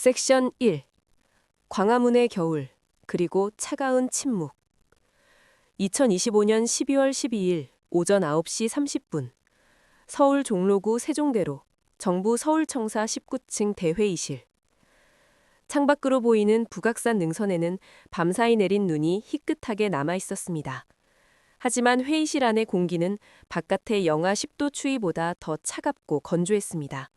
섹션 1. 광화문의 겨울, 그리고 차가운 침묵. 2025년 12월 12일 오전 9시 30분. 서울 종로구 세종대로 정부 서울청사 19층 대회의실. 창밖으로 보이는 북악산 능선에는 밤사이 내린 눈이 희끗하게 남아 있었습니다. 하지만 회의실 안의 공기는 바깥의 영하 10도 추위보다 더 차갑고 건조했습니다.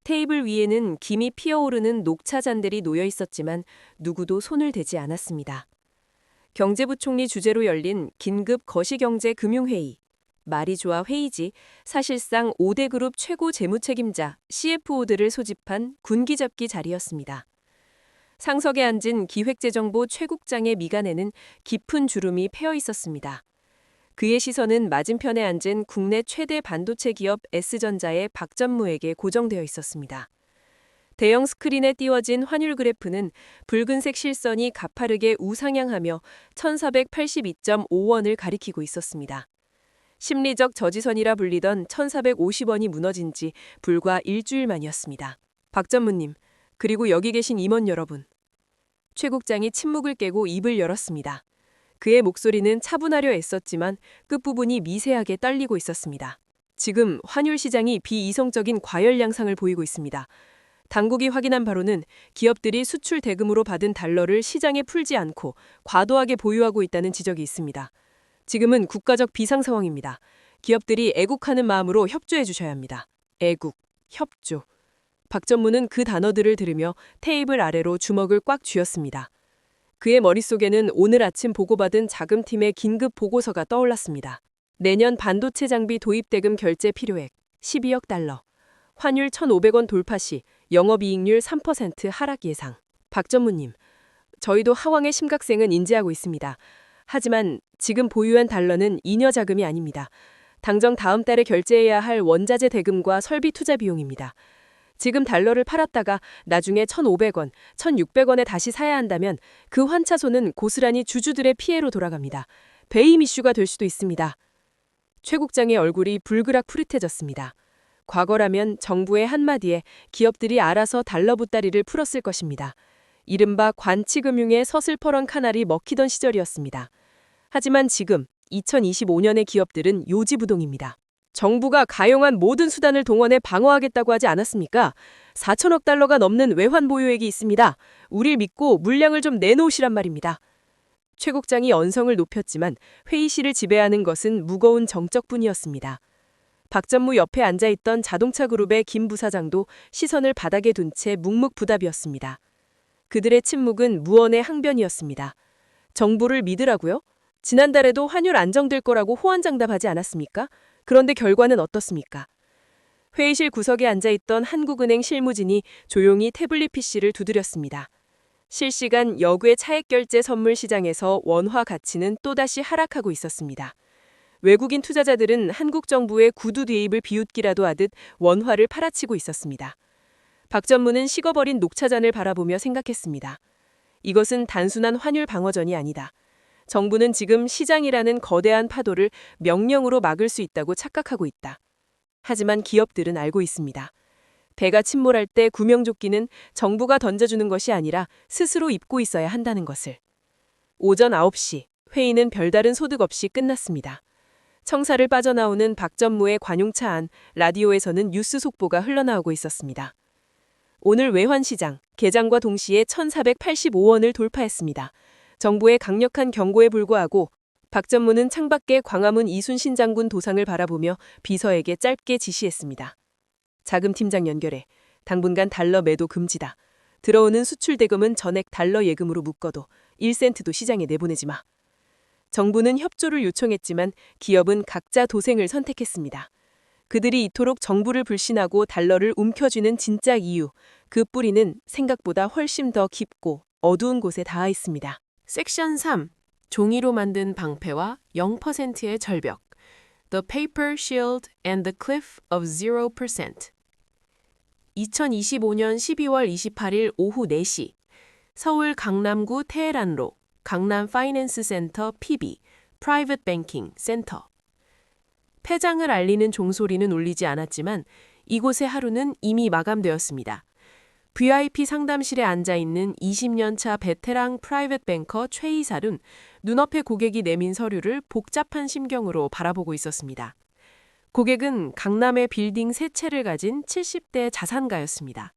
테이블 위에는 김이 피어오르는 녹차 잔들이 놓여 있었지만 누구도 손을 대지 않았습니다. 경제부총리 주재로 열린 긴급 거시경제금융회의. 말이 좋아 회의지 사실상 5대 그룹 최고 재무책임자 CFO들을 소집한 군기잡기 자리였습니다. 상석에 앉은 기획재정부 최국장의 미간에는 깊은 주름이 패여 있었습니다. 그의 시선은 맞은편에 앉은 국내 최대 반도체 기업 S전자의 박전무에게 고정되어 있었습니다. 대형 스크린에 띄워진 환율 그래프는 붉은색 실선이 가파르게 우상향하며 1482.5원을 가리키고 있었습니다. 심리적 저지선이라 불리던 1450원이 무너진 지 불과 일주일 만이었습니다. 박전무님, 그리고 여기 계신 임원 여러분. 최 국장이 침묵을 깨고 입을 열었습니다. 그의 목소리는 차분하려 애썼지만 끝부분이 미세하게 떨리고 있었습니다. 지금 환율 시장이 비이성적인 과열 양상을 보이고 있습니다. 당국이 확인한 바로는 기업들이 수출 대금으로 받은 달러를 시장에 풀지 않고 과도하게 보유하고 있다는 지적이 있습니다. 지금은 국가적 비상 상황입니다. 기업들이 애국하는 마음으로 협조해 주셔야 합니다. 애국, 협조. 박 전무는 그 단어들을 들으며 테이블 아래로 주먹을 꽉 쥐었습니다. 그의 머릿속에는 오늘 아침 보고받은 자금팀의 긴급 보고서가 떠올랐습니다. 내년 반도체 장비 도입 대금 결제 필요액 12억 달러. 환율 1,500원 돌파 시 영업이익률 3% 하락 예상. 박 전무님, 저희도 하황의 심각성은 인지하고 있습니다. 하지만 지금 보유한 달러는 잉여 자금이 아닙니다. 당장 다음 달에 결제해야 할 원자재 대금과 설비 투자 비용입니다. 지금 달러를 팔았다가 나중에 1,500원, 1,600원에 다시 사야 한다면 그 환차손은 고스란히 주주들의 피해로 돌아갑니다. 배임 이슈가 될 수도 있습니다. 최 국장의 얼굴이 불그락 푸릇해졌습니다. 과거라면 정부의 한마디에 기업들이 알아서 달러 보따리를 풀었을 것입니다. 이른바 관치금융의 서슬퍼런 카날이 먹히던 시절이었습니다. 하지만 지금 2025년의 기업들은 요지부동입니다. 정부가 가용한 모든 수단을 동원해 방어하겠다고 하지 않았습니까? 4천억 달러가 넘는 외환 보유액이 있습니다. 우릴 믿고 물량을 좀 내놓으시란 말입니다. 최 국장이 언성을 높였지만 회의실을 지배하는 것은 무거운 정적뿐이었습니다. 박 전무 옆에 앉아있던 자동차 그룹의 김 부사장도 시선을 바닥에 둔 채 묵묵부답이었습니다. 그들의 침묵은 무언의 항변이었습니다. 정부를 믿으라고요? 지난달에도 환율 안정될 거라고 호언장담하지 않았습니까? 그런데 결과는 어떻습니까? 회의실 구석에 앉아있던 한국은행 실무진이 조용히 태블릿 PC를 두드렸습니다. 실시간 역외 차액 결제 선물 시장에서 원화 가치는 또다시 하락하고 있었습니다. 외국인 투자자들은 한국 정부의 구두 대입을 비웃기라도 하듯 원화를 팔아치고 있었습니다. 박 전무는 식어버린 녹차잔을 바라보며 생각했습니다. 이것은 단순한 환율 방어전이 아니다. 정부는 지금 시장이라는 거대한 파도를 명령으로 막을 수 있다고 착각하고 있다. 하지만 기업들은 알고 있습니다. 배가 침몰할 때 구명조끼는 정부가 던져주는 것이 아니라 스스로 입고 있어야 한다는 것을. 오전 9시, 회의는 별다른 소득 없이 끝났습니다. 청사를 빠져나오는 박 전무의 관용차 안 라디오에서는 뉴스 속보가 흘러나오고 있었습니다. 오늘 외환시장, 개장과 동시에 1,485원을 돌파했습니다. 정부의 강력한 경고에 불구하고 박 전무는 창밖의 광화문 이순신 장군 도상을 바라보며 비서에게 짧게 지시했습니다. 자금팀장 연결해. 당분간 달러 매도 금지다. 들어오는 수출 대금은 전액 달러 예금으로 묶어도 1센트도 시장에 내보내지 마. 정부는 협조를 요청했지만 기업은 각자 도생을 선택했습니다. 그들이 이토록 정부를 불신하고 달러를 움켜쥐는 진짜 이유, 그 뿌리는 생각보다 훨씬 더 깊고 어두운 곳에 닿아 있습니다. 섹션 3. 종이로 만든 방패와 0%의 절벽. The Paper Shield and the Cliff of 0%. 2025년 12월 28일 오후 4시 서울 강남구 테헤란로 강남 파이낸스 센터 PB Private Banking 센터. 폐장을 알리는 종소리는 울리지 않았지만 이곳의 하루는 이미 마감되었습니다. VIP 상담실에 앉아있는 20년 차 베테랑 프라이빗 뱅커 최 이사는 눈앞에 고객이 내민 서류를 복잡한 심경으로 바라보고 있었습니다. 고객은 강남의 빌딩 세 채를 가진 70대 자산가였습니다.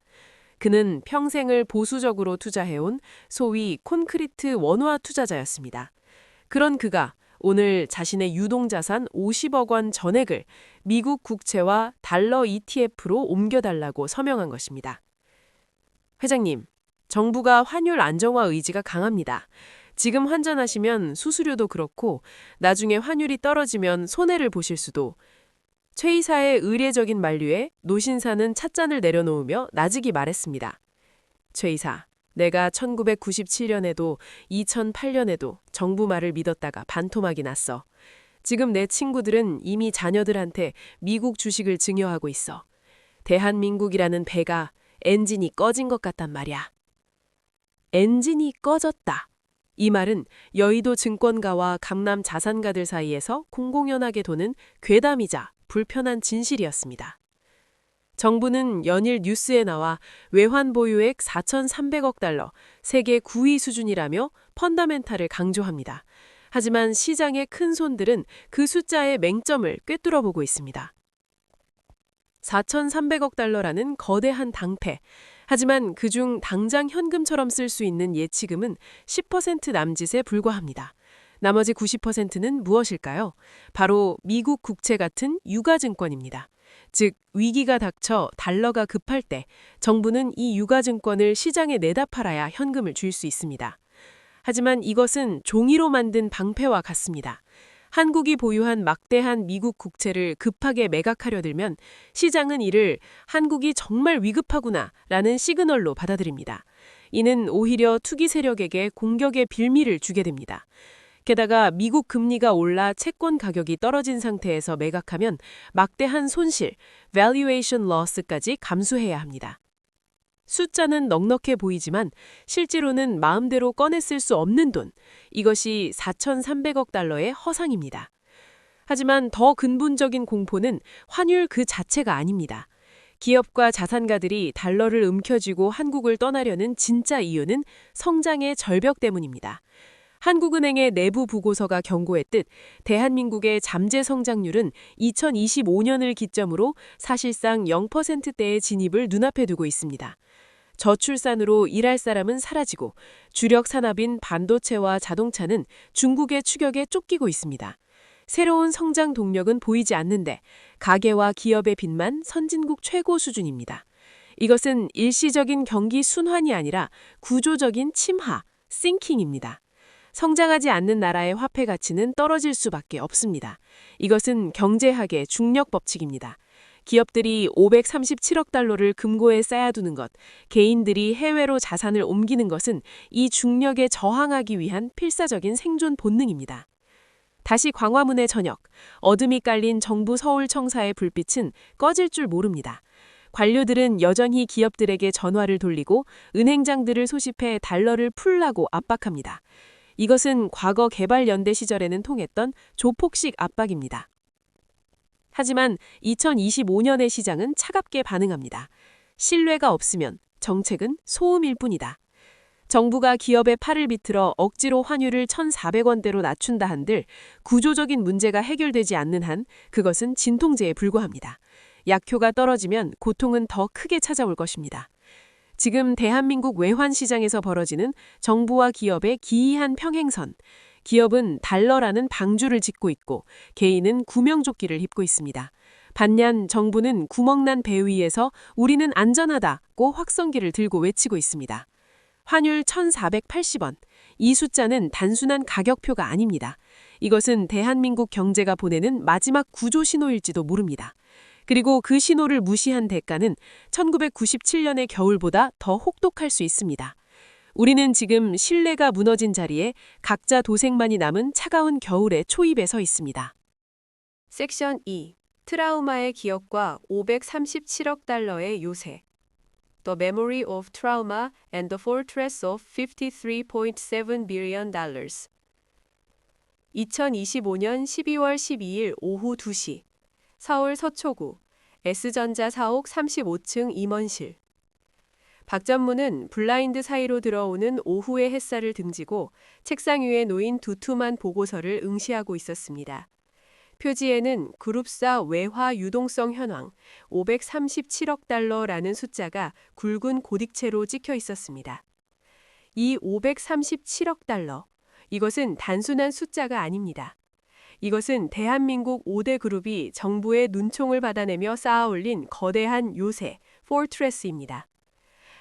그는 평생을 보수적으로 투자해온 소위 콘크리트 원화 투자자였습니다. 그런 그가 오늘 자신의 유동자산 50억 원 전액을 미국 국채와 달러 ETF로 옮겨달라고 서명한 것입니다. 회장님, 정부가 환율 안정화 의지가 강합니다. 지금 환전하시면 수수료도 그렇고 나중에 환율이 떨어지면 손해를 보실 수도. 최 이사의 의례적인 만류에 노신사는 찻잔을 내려놓으며 나직이 말했습니다. 최 이사, 내가 1997년에도 2008년에도 정부 말을 믿었다가 반토막이 났어. 지금 내 친구들은 이미 자녀들한테 미국 주식을 증여하고 있어. 대한민국이라는 배가 엔진이 꺼진 것 같단 말이야. 엔진이 꺼졌다. 이 말은 여의도 증권가와 강남 자산가들 사이에서 공공연하게 도는 괴담이자 불편한 진실이었습니다. 정부는 연일 뉴스에 나와 외환 보유액 4,300억 달러, 세계 9위 수준이라며 펀더멘탈을 강조합니다. 하지만 시장의 큰 손들은 그 숫자의 맹점을 꿰뚫어 보고 있습니다. 4,300억 달러라는 거대한 당패. 하지만 그중 당장 현금처럼 쓸 수 있는 예치금은 10% 남짓에 불과합니다. 나머지 90%는 무엇일까요? 바로 미국 국채 같은 유가증권입니다. 즉, 위기가 닥쳐 달러가 급할 때 정부는 이 유가증권을 시장에 내다 팔아야 현금을 줄 수 있습니다. 하지만 이것은 종이로 만든 방패와 같습니다. 한국이 보유한 막대한 미국 국채를 급하게 매각하려 들면 시장은 이를 한국이 정말 위급하구나 라는 시그널로 받아들입니다. 이는 오히려 투기 세력에게 공격의 빌미를 주게 됩니다. 게다가 미국 금리가 올라 채권 가격이 떨어진 상태에서 매각하면 막대한 손실, valuation loss까지 감수해야 합니다. 숫자는 넉넉해 보이지만 실제로는 마음대로 꺼내 쓸 수 없는 돈, 이것이 4,300억 달러의 허상입니다. 하지만 더 근본적인 공포는 환율 그 자체가 아닙니다. 기업과 자산가들이 달러를 움켜쥐고 한국을 떠나려는 진짜 이유는 성장의 절벽 때문입니다. 한국은행의 내부 보고서가 경고했듯 대한민국의 잠재 성장률은 2025년을 기점으로 사실상 0%대의 진입을 눈앞에 두고 있습니다. 저출산으로 일할 사람은 사라지고 주력 산업인 반도체와 자동차는 중국의 추격에 쫓기고 있습니다. 새로운 성장 동력은 보이지 않는데 가계와 기업의 빚만 선진국 최고 수준입니다. 이것은 일시적인 경기 순환이 아니라 구조적인 침하, 싱킹입니다. 성장하지 않는 나라의 화폐 가치는 떨어질 수밖에 없습니다. 이것은 경제학의 중력 법칙입니다. 기업들이 537억 달러를 금고에 쌓아두는 것, 개인들이 해외로 자산을 옮기는 것은 이 중력에 저항하기 위한 필사적인 생존 본능입니다. 다시 광화문의 저녁, 어둠이 깔린 정부 서울청사의 불빛은 꺼질 줄 모릅니다. 관료들은 여전히 기업들에게 전화를 돌리고 은행장들을 소집해 달러를 풀라고 압박합니다. 이것은 과거 개발연대 시절에는 통했던 조폭식 압박입니다. 하지만 2025년의 시장은 차갑게 반응합니다. 신뢰가 없으면 정책은 소음일 뿐이다. 정부가 기업의 팔을 비틀어 억지로 환율을 1,400원대로 낮춘다 한들 구조적인 문제가 해결되지 않는 한 그것은 진통제에 불과합니다. 약효가 떨어지면 고통은 더 크게 찾아올 것입니다. 지금 대한민국 외환시장에서 벌어지는 정부와 기업의 기이한 평행선. 기업은 달러라는 방주를 짓고 있고 개인은 구명조끼를 입고 있습니다. 반면 정부는 구멍난 배 위에서 우리는 안전하다고 확성기를 들고 외치고 있습니다. 환율 1,480원. 이 숫자는 단순한 가격표가 아닙니다. 이것은 대한민국 경제가 보내는 마지막 구조 신호일지도 모릅니다. 그리고 그 신호를 무시한 대가는 1997년의 겨울보다 더 혹독할 수 있습니다. 우리는 지금 신뢰가 무너진 자리에 각자 도생만이 남은 차가운 겨울의 초입에 서 있습니다. 섹션 2. 트라우마의 기억과 537억 달러의 요새. The Memory of Trauma and the Fortress of $53.7 billion. 2025년 12월 12일 오후 2시. 서울 서초구 S전자 사옥 35층 임원실. 박 전무는 블라인드 사이로 들어오는 오후의 햇살을 등지고 책상 위에 놓인 두툼한 보고서를 응시하고 있었습니다. 표지에는 그룹사 외화 유동성 현황 537억 달러라는 숫자가 굵은 고딕체로 찍혀 있었습니다. 이 537억 달러, 이것은 단순한 숫자가 아닙니다. 이것은 대한민국 5대 그룹이 정부의 눈총을 받아내며 쌓아올린 거대한 요새, 포트레스입니다.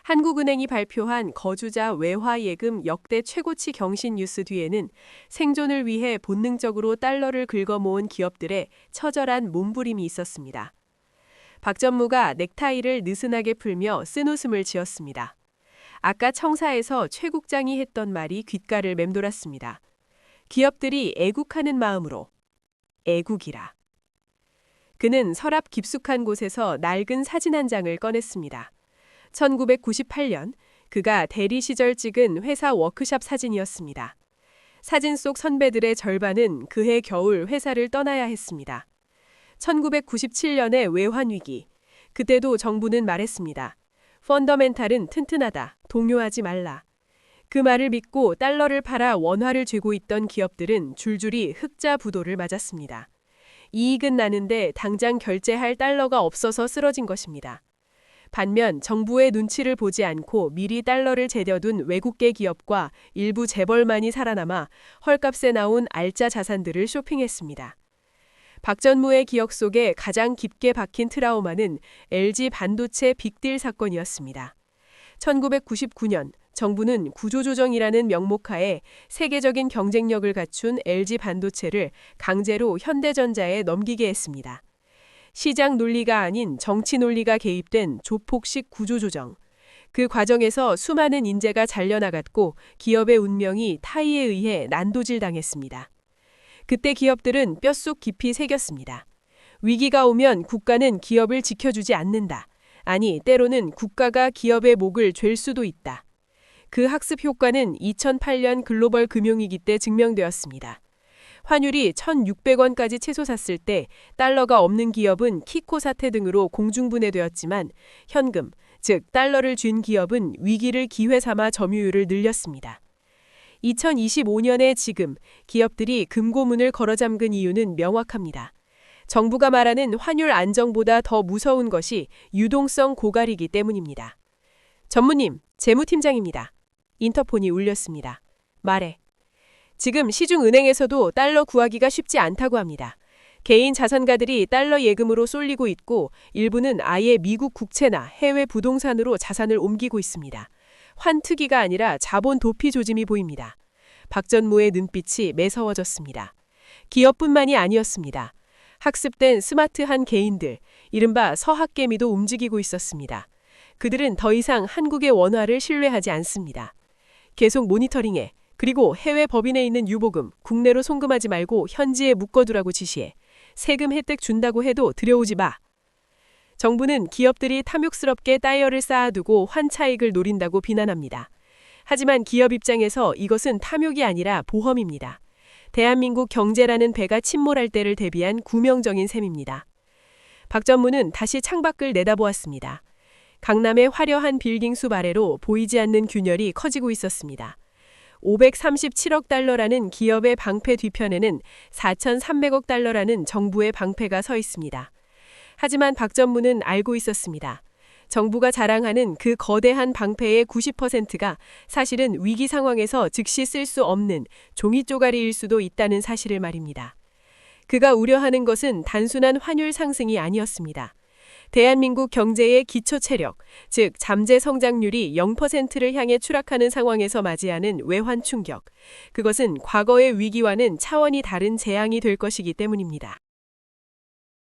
한국은행이 발표한 거주자 외화 예금 역대 최고치 경신 뉴스 뒤에는 생존을 위해 본능적으로 달러를 긁어모은 기업들의 처절한 몸부림이 있었습니다. 박 전무가 넥타이를 느슨하게 풀며 쓴웃음을 지었습니다. 아까 청사에서 최 국장이 했던 말이 귓가를 맴돌았습니다. 기업들이 애국하는 마음으로. 애국이라. 그는 서랍 깊숙한 곳에서 낡은 사진 한 장을 꺼냈습니다. 1998년 그가 대리 시절 찍은 회사 워크샵 사진이었습니다. 사진 속 선배들의 절반은 그해 겨울 회사를 떠나야 했습니다. 1997년의 외환위기. 그때도 정부는 말했습니다. 펀더멘탈은 튼튼하다. 동요하지 말라. 그 말을 믿고 달러를 팔아 원화를 쥐고 있던 기업들은 줄줄이 흑자 부도를 맞았습니다. 이익은 나는데 당장 결제할 달러가 없어서 쓰러진 것입니다. 반면 정부의 눈치를 보지 않고 미리 달러를 제뎌둔 외국계 기업과 일부 재벌만이 살아남아 헐값에 나온 알짜 자산들을 쇼핑했습니다. 박 전무의 기억 속에 가장 깊게 박힌 트라우마는 LG 반도체 빅딜 사건이었습니다. 1999년 정부는 구조조정이라는 명목하에 세계적인 경쟁력을 갖춘 LG 반도체를 강제로 현대전자에 넘기게 했습니다. 시장 논리가 아닌 정치 논리가 개입된 조폭식 구조조정. 그 과정에서 수많은 인재가 잘려나갔고 기업의 운명이 타의에 의해 난도질당했습니다. 그때 기업들은 뼛속 깊이 새겼습니다. 위기가 오면 국가는 기업을 지켜주지 않는다. 아니, 때로는 국가가 기업의 목을 쥘 수도 있다. 그 학습 효과는 2008년 글로벌 금융위기 때 증명되었습니다. 환율이 1,600원까지 치솟았을 때 달러가 없는 기업은 키코 사태 등으로 공중분해되었지만 현금, 즉 달러를 쥔 기업은 위기를 기회 삼아 점유율을 늘렸습니다. 2025년의 지금 기업들이 금고문을 걸어 잠근 이유는 명확합니다. 정부가 말하는 환율 안정보다 더 무서운 것이 유동성 고갈이기 때문입니다. 전무님, 재무팀장입니다. 인터폰이 울렸습니다. 말해. 지금 시중은행에서도 달러 구하기가 쉽지 않다고 합니다. 개인 자산가들이 달러 예금으로 쏠리고 있고 일부는 아예 미국 국채나 해외 부동산으로 자산을 옮기고 있습니다. 환투기가 아니라 자본 도피 조짐이 보입니다. 박 전무의 눈빛이 매서워졌습니다. 기업뿐만이 아니었습니다. 학습된 스마트한 개인들, 이른바 서학개미도 움직이고 있었습니다. 그들은 더 이상 한국의 원화를 신뢰하지 않습니다. 계속 모니터링해. 그리고 해외 법인에 있는 유보금, 국내로 송금하지 말고 현지에 묶어두라고 지시해. 세금 혜택 준다고 해도 들여오지 마. 정부는 기업들이 탐욕스럽게 달러를 쌓아두고 환차익을 노린다고 비난합니다. 하지만 기업 입장에서 이것은 탐욕이 아니라 보험입니다. 대한민국 경제라는 배가 침몰할 때를 대비한 구명정인 셈입니다. 박 전무는 다시 창밖을 내다보았습니다. 강남의 화려한 빌딩 숲 아래로 보이지 않는 균열이 커지고 있었습니다. 537억 달러라는 기업의 방패 뒤편에는 4,300억 달러라는 정부의 방패가 서 있습니다. 하지만 박 전무는 알고 있었습니다. 정부가 자랑하는 그 거대한 방패의 90%가 사실은 위기 상황에서 즉시 쓸 수 없는 종이 쪼가리일 수도 있다는 사실을 말입니다. 그가 우려하는 것은 단순한 환율 상승이 아니었습니다. 대한민국 경제의 기초 체력, 즉 잠재 성장률이 0%를 향해 추락하는 상황에서 맞이하는 외환 충격. 그것은 과거의 위기와는 차원이 다른 재앙이 될 것이기 때문입니다.